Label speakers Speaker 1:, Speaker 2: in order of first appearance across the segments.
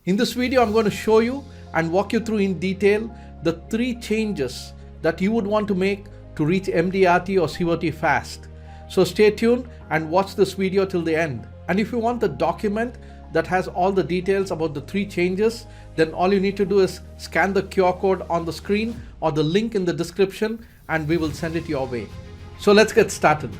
Speaker 1: In this video, I'm going to show you and walk you through in detail the 3 changes that you would want to make to reach MDRT or COT fast. So stay tuned and watch this video till the end. And if you want the document that has all the details about the 3 changes, then all you need to do is scan the QR code on the screen or the link in the description and we will send it your way. So let's get started.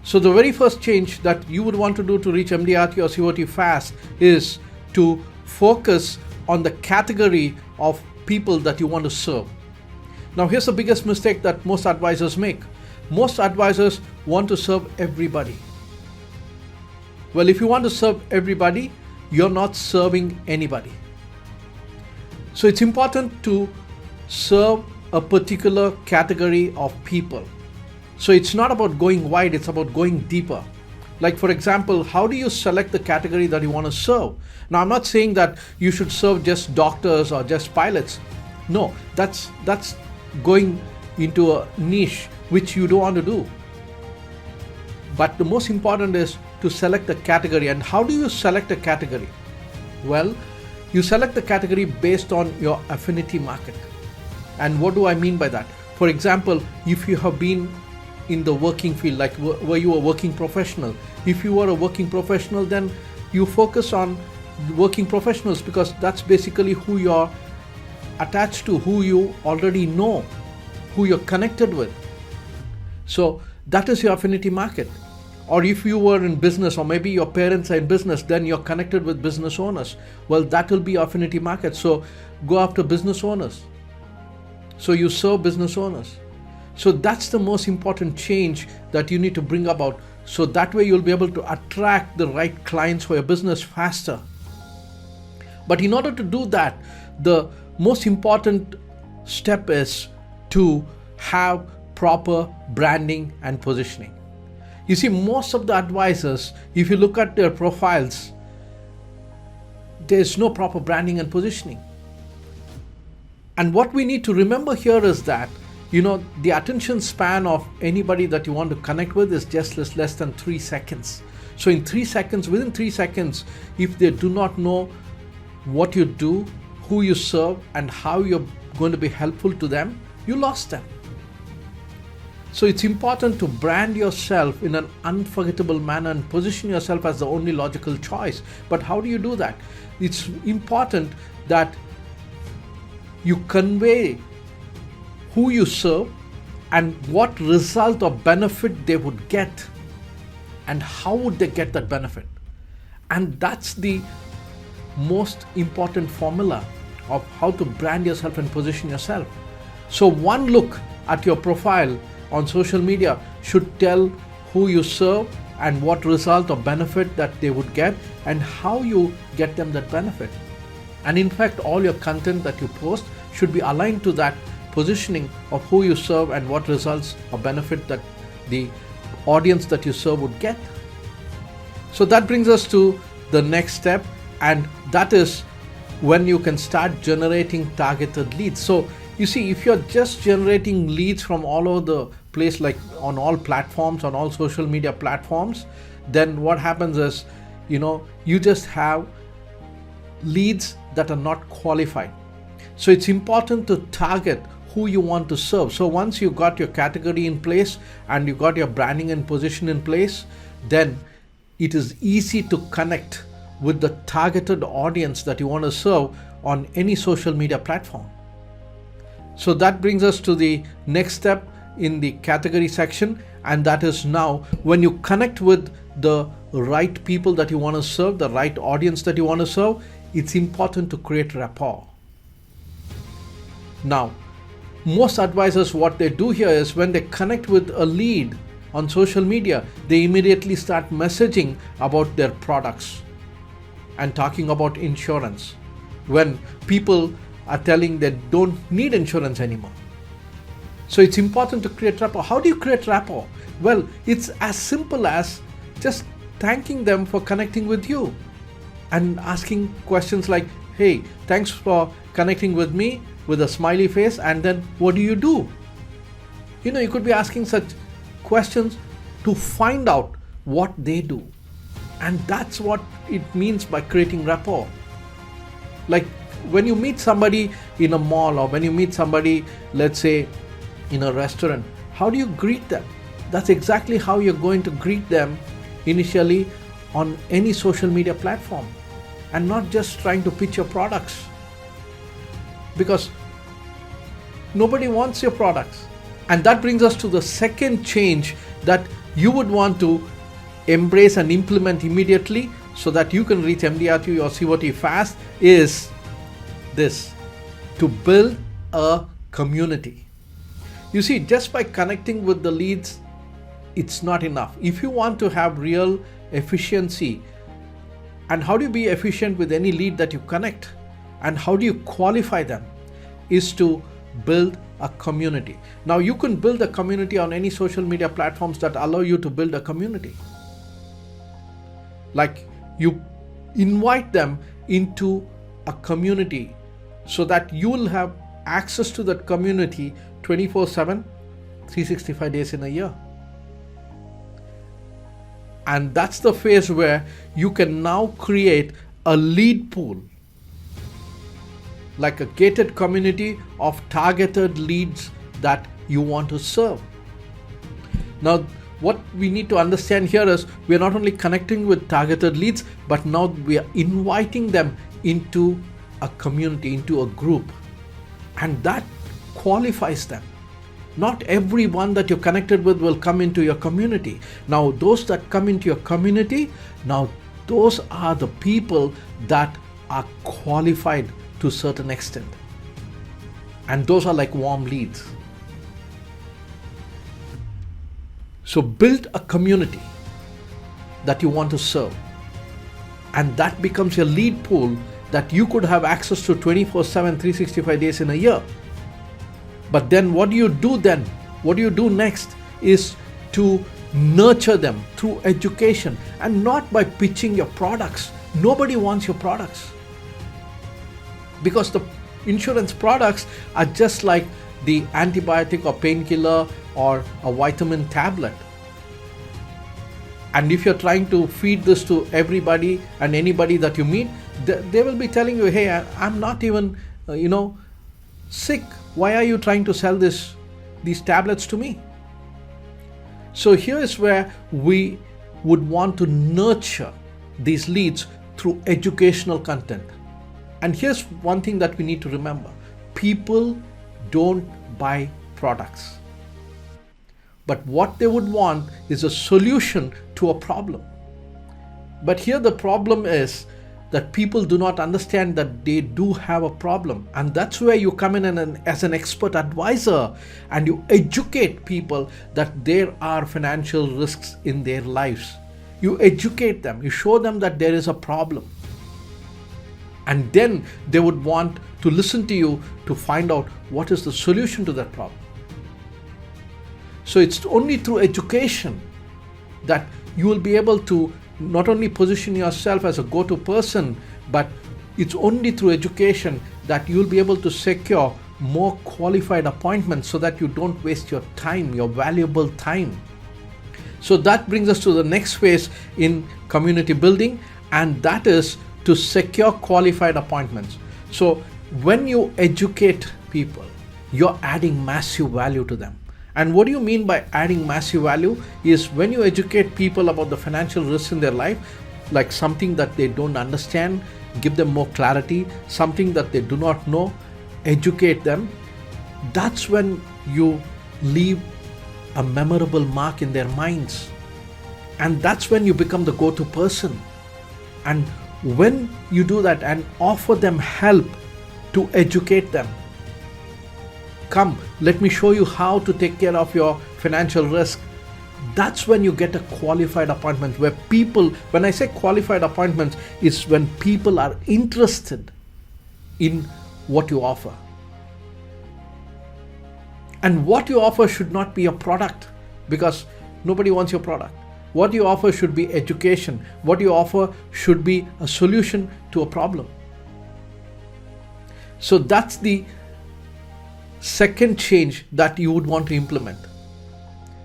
Speaker 1: So the very first change that you would want to do to reach MDRT or COT fast is to focus on the category of people that you want to serve. Now here's the biggest mistake that most advisors make. Most advisors want to serve everybody. Well, if you want to serve everybody, you're not serving anybody. So it's important to serve a particular category of people. So it's not about going wide, it's about going deeper. Like for example, how do you select the category that you want to serve? Now I'm not saying that you should serve just doctors or just pilots. No, that's going into a niche which you don't want to do. But the most important is to select the category. And how do you select a category? Well, you select the category based on your affinity market. And what do I mean by that? For example, if you have been in the working field, like were you a working professional? If you were a working professional, then you focus on working professionals because that's basically who you're attached to, who you already know, who you're connected with. So that is your affinity market. Or if you were in business, or maybe your parents are in business, then you're connected with business owners. Well, that will be your affinity market. So go after business owners. So you serve business owners. So that's the most important change that you need to bring about. So that way you'll be able to attract the right clients for your business faster. But in order to do that, the most important step is to have proper branding and positioning. You see, most of the advisors, if you look at their profiles, there's no proper branding and positioning. And what we need to remember here is that, the attention span of anybody that you want to connect with is just less than 3 seconds. So in 3 seconds, within 3 seconds, if they do not know what you do, who you serve, and how you're going to be helpful to them, you lost them. So it's important to brand yourself in an unforgettable manner and position yourself as the only logical choice. But how do you do that? It's important that you convey who you serve and what result or benefit they would get and how would they get that benefit. And that's the most important formula of how to brand yourself and position yourself. So one look at your profile on social media should tell who you serve and what result or benefit that they would get and how you get them that benefit. And in fact, all your content that you post should be aligned to that positioning of who you serve and what results or benefit that the audience that you serve would get. So that brings us to the next step, and that is when you can start generating targeted leads. So you see, if you're just generating leads from all over the place, like on all platforms, on all social media platforms, then what happens is, you just have leads that are not qualified. So it's important to target who you want to serve. So once you got your category in place and you got your branding and position in place, then it is easy to connect with the targeted audience that you want to serve on any social media platform. So that brings us to the next step in the category section, and that is now when you connect with the right people that you want to serve, the right audience that you want to serve, it's important to create rapport. Now, most advisors, what they do here is when they connect with a lead on social media, they immediately start messaging about their products and talking about insurance when people are telling they don't need insurance anymore. So it's important to create rapport. How do you create rapport? Well, it's as simple as just thanking them for connecting with you and asking questions like, hey, thanks for connecting with me, with a smiley face, and then what do you do? You could be asking such questions to find out what they do. And that's what it means by creating rapport. Like when you meet somebody in a mall, or when you meet somebody, let's say, in a restaurant, how do you greet them? That's exactly how you're going to greet them initially on any social media platform, and not just trying to pitch your products, because nobody wants your products. And that brings us to the second change that you would want to embrace and implement immediately so that you can reach MDRT or COT fast, is this: to build a community. You see, just by connecting with the leads, it's not enough. If you want to have real efficiency, and how do you be efficient with any lead that you connect, and how do you qualify them, is to build a community. Now, you can build a community on any social media platforms that allow you to build a community. Like, you invite them into a community so that you will have access to that community 24/7, 365 days in a year. And that's the phase where you can now create a lead pool, like a gated community of targeted leads that you want to serve. Now, what we need to understand here is we are not only connecting with targeted leads, but now we are inviting them into a community, into a group, and that qualifies them. Not everyone that you're connected with will come into your community. Now, those that come into your community, now those are the people that are qualified to a certain extent. And those are like warm leads. So build a community that you want to serve. And that becomes your lead pool that you could have access to 24/7, 365 days in a year. But then what do you do then? What do you do next is to nurture them through education, and not by pitching your products. Nobody wants your products, because the insurance products are just like the antibiotic or painkiller or a vitamin tablet. And if you're trying to feed this to everybody and anybody that you meet, they will be telling you, hey, I'm not even, sick. Why are you trying to sell these tablets to me? So here is where we would want to nurture these leads through educational content. And here's one thing that we need to remember: people don't buy products, but what they would want is a solution to a problem. But here the problem is that people do not understand that they do have a problem, and that's where you come in as an expert advisor, and you educate people that there are financial risks in their lives. You educate them, you show them that there is a problem, and then they would want to listen to you to find out what is the solution to that problem. So it's only through education that you will be able to not only position yourself as a go-to person, but it's only through education that you'll be able to secure more qualified appointments so that you don't waste your time, your valuable time. So that brings us to the next phase in community building, and that is to secure qualified appointments. So when you educate people, you're adding massive value to them. And what do you mean by adding massive value? Is when you educate people about the financial risks in their life, like something that they don't understand, give them more clarity, something that they do not know, educate them. That's when you leave a memorable mark in their minds. And that's when you become the go-to person. And when you do that and offer them help to educate them, come, let me show you how to take care of your financial risk. That's when you get a qualified appointment, where people, when I say qualified appointments, is when people are interested in what you offer. And what you offer should not be a product, because nobody wants your product. What you offer should be education. What you offer should be a solution to a problem. So that's the second change that you would want to implement.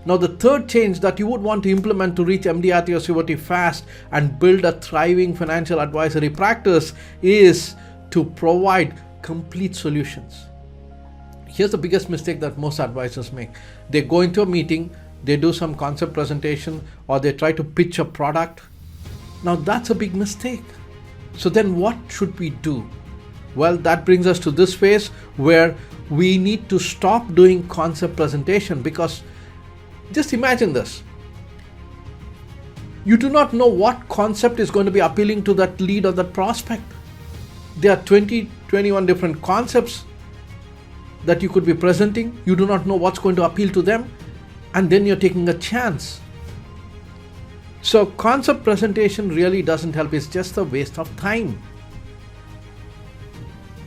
Speaker 1: Now, the third change that you would want to implement to reach MDRT or COT fast and build a thriving financial advisory practice is to provide complete solutions. Here's the biggest mistake that most advisors make. They go into a meeting, they do some concept presentation, or they try to pitch a product. Now that's a big mistake. So then what should we do? Well, that brings us to this phase where we need to stop doing concept presentation, because just imagine this. You do not know what concept is going to be appealing to that lead or that prospect. There are 21 different concepts that you could be presenting. You do not know what's going to appeal to them, and then you're taking a chance. So concept presentation really doesn't help. It's just a waste of time.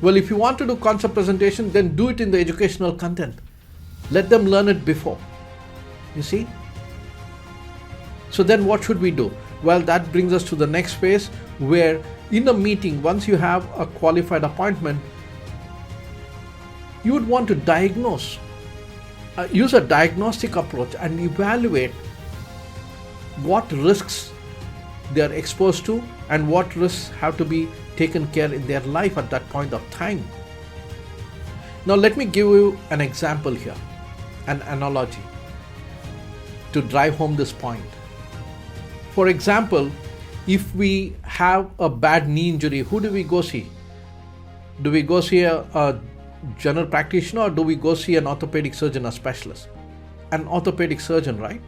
Speaker 1: Well, if you want to do concept presentation, then do it in the educational content. Let them learn it before. You see? So then what should we do? Well, that brings us to the next phase, where in a meeting, once you have a qualified appointment, you would want to diagnose. Use a diagnostic approach and evaluate what risks they are exposed to and what risks have to be taken care in their life at that point of time. Now let me give you an example here, an analogy to drive home this point. For example, if we have a bad knee injury, who do we go see? Do we go see a general practitioner, or do we go see an orthopedic surgeon, a specialist? An orthopedic surgeon, right?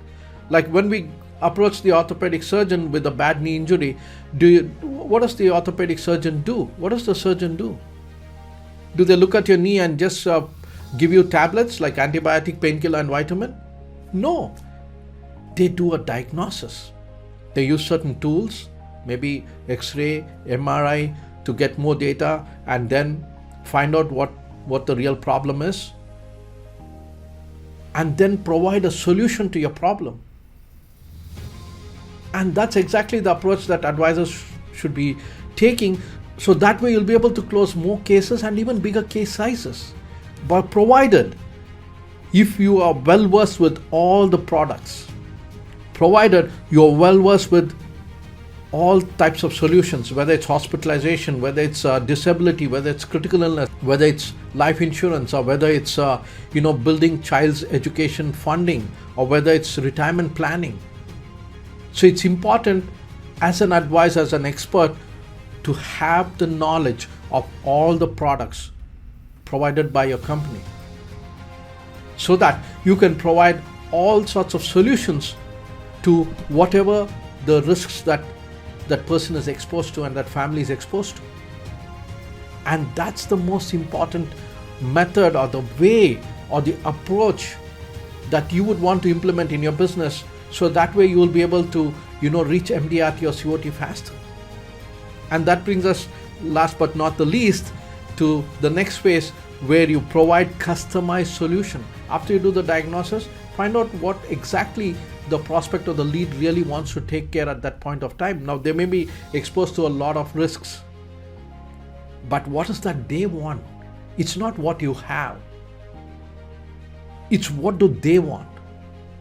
Speaker 1: Like when we approach the orthopedic surgeon with a bad knee injury, what does the orthopedic surgeon do? What does the surgeon do? Do they look at your knee and just give you tablets like antibiotic, painkiller and vitamin? No. They do a diagnosis. They use certain tools, maybe X-ray, MRI, to get more data and then find out what the real problem is, and then provide a solution to your problem. And that's exactly the approach that advisors should be taking, so that way you'll be able to close more cases and even bigger case sizes. But provided if you are well versed with all the products, provided you're well versed with all types of solutions, whether it's hospitalization, whether it's disability, whether it's critical illness, whether it's life insurance, or whether it's building child's education funding, or whether it's retirement planning. So it's important as an advisor, as an expert, to have the knowledge of all the products provided by your company, so that you can provide all sorts of solutions to whatever the risks that person is exposed to and that family is exposed to. And that's the most important method, or the way, or the approach that you would want to implement in your business, so that way you will be able to reach MDRT or COT faster. And that brings us, last but not the least, to the next phase, where you provide customized solution. After you do the diagnosis, find out what exactly the prospect or the lead really wants to take care at that point of time. Now they may be exposed to a lot of risks, but what is that they want? It's not what you have. It's what do they want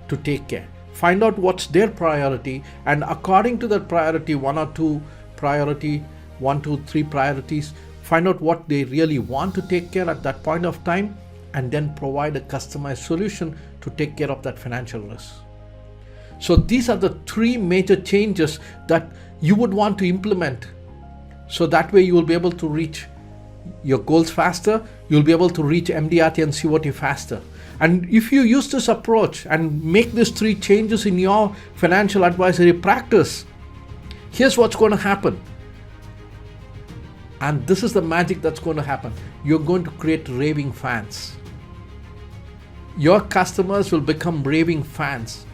Speaker 1: to take care. Find out what's their priority, and according to that priority, 1 or 2 priority, 1, 2, 3 priorities, find out what they really want to take care at that point of time, and then provide a customized solution to take care of that financial risk. So these are the 3 major changes that you would want to implement, so that way you will be able to reach your goals faster, you'll be able to reach MDRT and COT faster. And if you use this approach and make these 3 changes in your financial advisory practice, here's what's going to happen. And this is the magic that's going to happen. You're going to create raving fans. Your customers will become raving fans,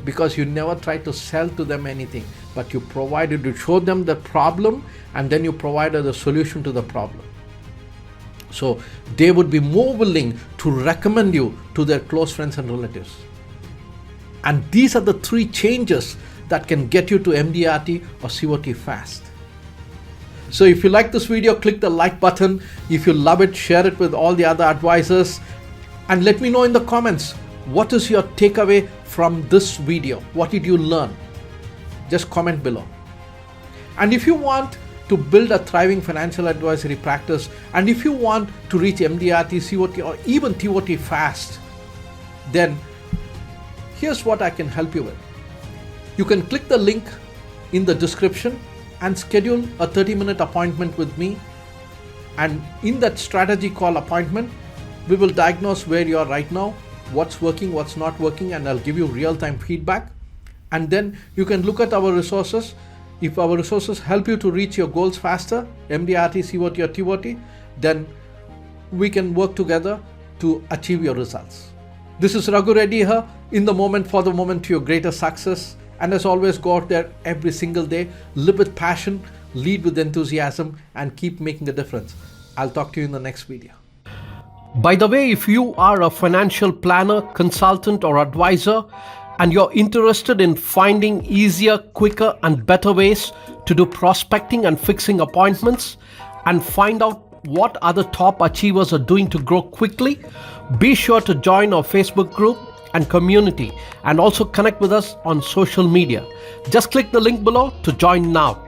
Speaker 1: because you never try to sell to them anything, but you provided to show them the problem, and then you provided the solution to the problem. So they would be more willing to recommend you to their close friends and relatives. And these are the 3 changes that can get you to MDRT or COT fast. So if you like this video, click the like button. If you love it, share it with all the other advisors, and let me know in the comments, what is your takeaway from this video? What did you learn? Just comment below. And if you want to build a thriving financial advisory practice. And if you want to reach MDRT, COT, or even TOT fast, then here's what I can help you with. You can click the link in the description and schedule a 30-minute appointment with me. And in that strategy call appointment, we will diagnose where you are right now, what's working, what's not working, and I'll give you real-time feedback. And then you can look at our resources. If our resources help you to reach your goals faster, MDRT, COT, or TOT, then we can work together to achieve your results. This is Raghu Reddy here, in the moment, for the moment, to your greater success. And as always, go out there every single day, live with passion, lead with enthusiasm, and keep making a difference. I'll talk to you in the next video.
Speaker 2: By the way, if you are a financial planner, consultant, or advisor, and you're interested in finding easier, quicker, and better ways to do prospecting and fixing appointments, and find out what other top achievers are doing to grow quickly, be sure to join our Facebook group and community, and also connect with us on social media. Just click the link below to join now.